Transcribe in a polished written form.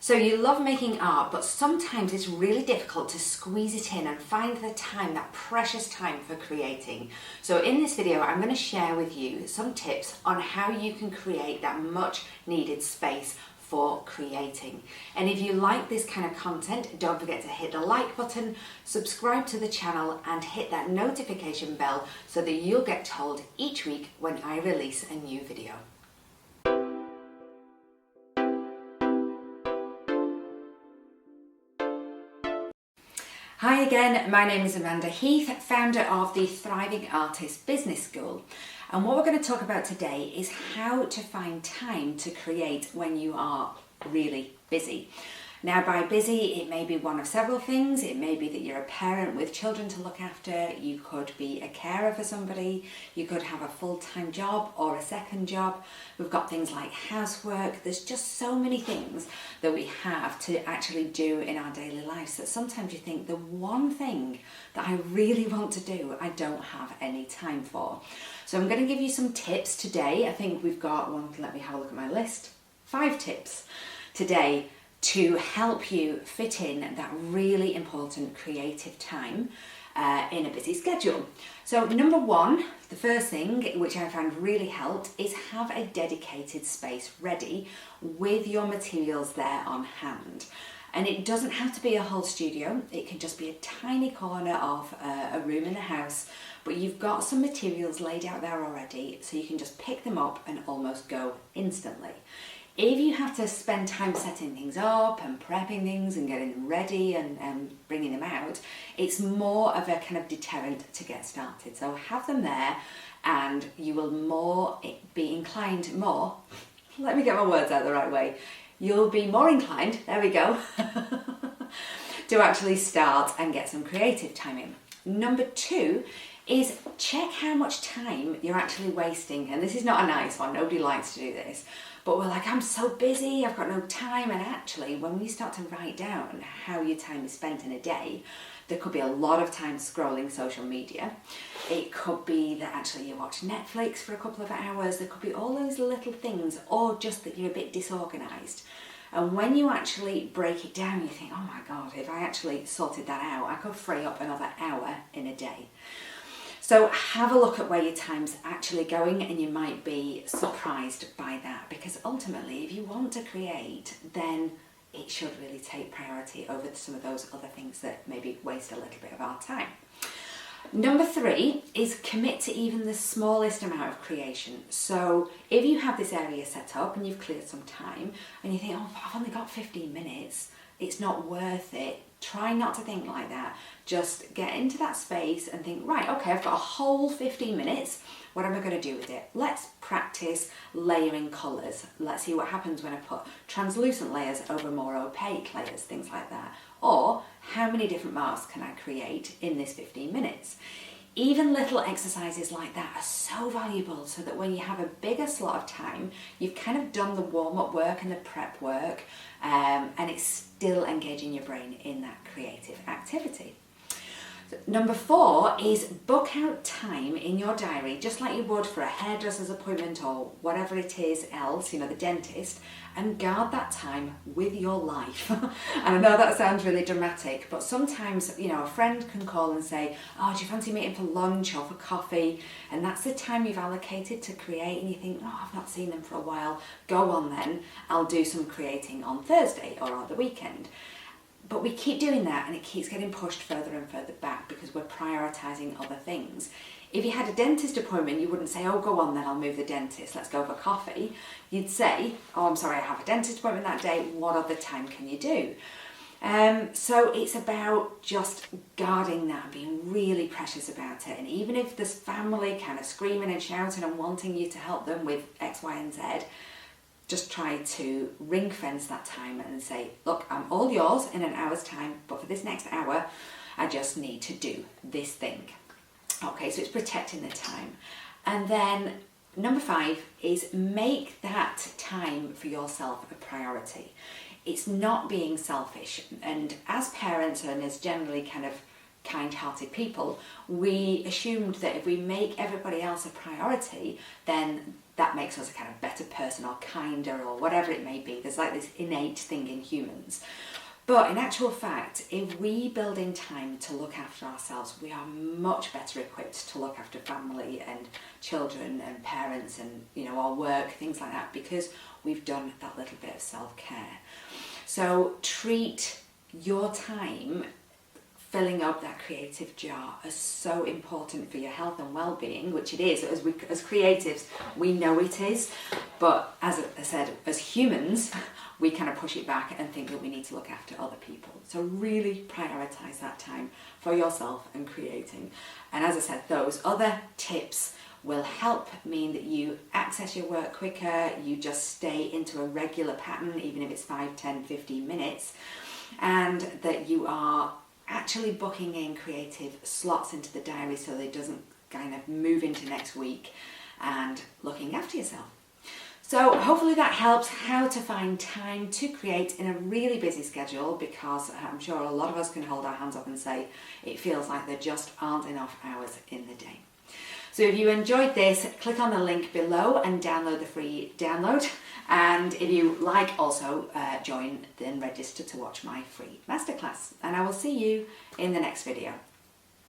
So you love making art, but sometimes it's really difficult to squeeze it in and find the time, that precious time for creating. So in this video, I'm going to share with you some tips on how you can create that much needed space for creating. And if you like this kind of content, don't forget to hit the like button, subscribe to the channel and hit that notification bell so that you'll get told each week when I release a new video. Hi again, my name is Amanda Heath, founder of the Thriving Artist Business School. And what we're going to talk about today is how to find time to create when you are really busy. Now, by busy, it may be one of several things. It may be that you're a parent with children to look after. You could be a carer for somebody. You could have a full-time job or a second job. We've got things like housework. There's just so many things that we have to actually do in our daily lives that sometimes you think the one thing that I really want to do, I don't have any time for. So I'm going to give you some tips today. I think we've got let me have a look at my list. 5 tips today to help you fit in that really important creative time in a busy schedule. So number 1, the first thing which I found really helped is have a dedicated space ready with your materials there on hand. And it doesn't have to be a whole studio, it can just be a tiny corner of a room in the house, but you've got some materials laid out there already so you can just pick them up and almost go instantly. If you have to spend time setting things up and prepping things and getting them ready and bringing them out, it's more of a kind of deterrent to get started. So have them there and you will be inclined, let me get my words out the right way, you'll be more inclined, there we go, to actually start and get some creative time in. Number 2 is check how much time you're actually wasting. And this is not a nice one, nobody likes to do this. But we're like, I'm so busy, I've got no time. And actually, when we start to write down how your time is spent in a day, there could be a lot of time scrolling social media. It could be that actually you watch Netflix for a couple of hours. There could be all those little things, or just that you're a bit disorganized. And when you actually break it down, you think, oh my God, if I actually sorted that out, I could free up another hour in a day. So have a look at where your time's actually going and you might be surprised by that, because ultimately if you want to create, then it should really take priority over some of those other things that maybe waste a little bit of our time. Number 3 is commit to even the smallest amount of creation. So if you have this area set up and you've cleared some time and you think, oh, I've only got 15 minutes, it's not worth it. Try not to think like that. Just get into that space and think, right, okay, I've got a whole 15 minutes. What am I going to do with it? Let's practice layering colours. Let's see what happens when I put translucent layers over more opaque layers, things like that. Or how many different marks can I create in this 15 minutes? Even little exercises like that are so valuable, so that when you have a bigger slot of time, you've kind of done the warm-up work and the prep work, and it's still engaging your brain in that creative activity. So number 4 is book out time in your diary, just like you would for a hairdresser's appointment or whatever it is else, the dentist, and guard that time with your life. And I know that sounds really dramatic, but sometimes, a friend can call and say, oh, do you fancy meeting for lunch or for coffee? And that's the time you've allocated to create, and you think, oh, I've not seen them for a while. Go on then, I'll do some creating on Thursday or on the weekend. But we keep doing that and it keeps getting pushed further and further back because we're prioritising other things. If you had a dentist appointment, you wouldn't say, oh, go on then, I'll move the dentist, let's go for coffee. You'd say, oh, I'm sorry, I have a dentist appointment that day, what other time can you do? So it's about just guarding that, being really precious about it. And even if there's family kind of screaming and shouting and wanting you to help them with X, Y, and Z, just try to ring fence that time and say, look, I'm all yours in an hour's time, but for this next hour, I just need to do this thing. Okay, so it's protecting the time. And then number 5 is make that time for yourself a priority. It's not being selfish. And as parents and as generally kind of kind-hearted people, we assumed that if we make everybody else a priority, then that makes us a kind of better person or kinder or whatever it may be. There's like this innate thing in humans. But in actual fact, if we build in time to look after ourselves, we are much better equipped to look after family and children and parents and, you know, our work, things like that, because we've done that little bit of self-care. So treat your time filling up that creative jar as so important for your health and well-being, which it is. As creatives, we know it is, but as I said, as humans, we kind of push it back and think that we need to look after other people. So really prioritize that time for yourself and creating. And as I said, those other tips will help mean that you access your work quicker, you just stay into a regular pattern, even if it's 5, 10, 15 minutes, and that you are actually booking in creative slots into the diary so that it doesn't kind of move into next week, and looking after yourself. So hopefully that helps how to find time to create in a really busy schedule, because I'm sure a lot of us can hold our hands up and say it feels like there just aren't enough hours in the day. So if you enjoyed this, click on the link below and download the free download. And if you like, also join and register to watch my free masterclass. And I will see you in the next video.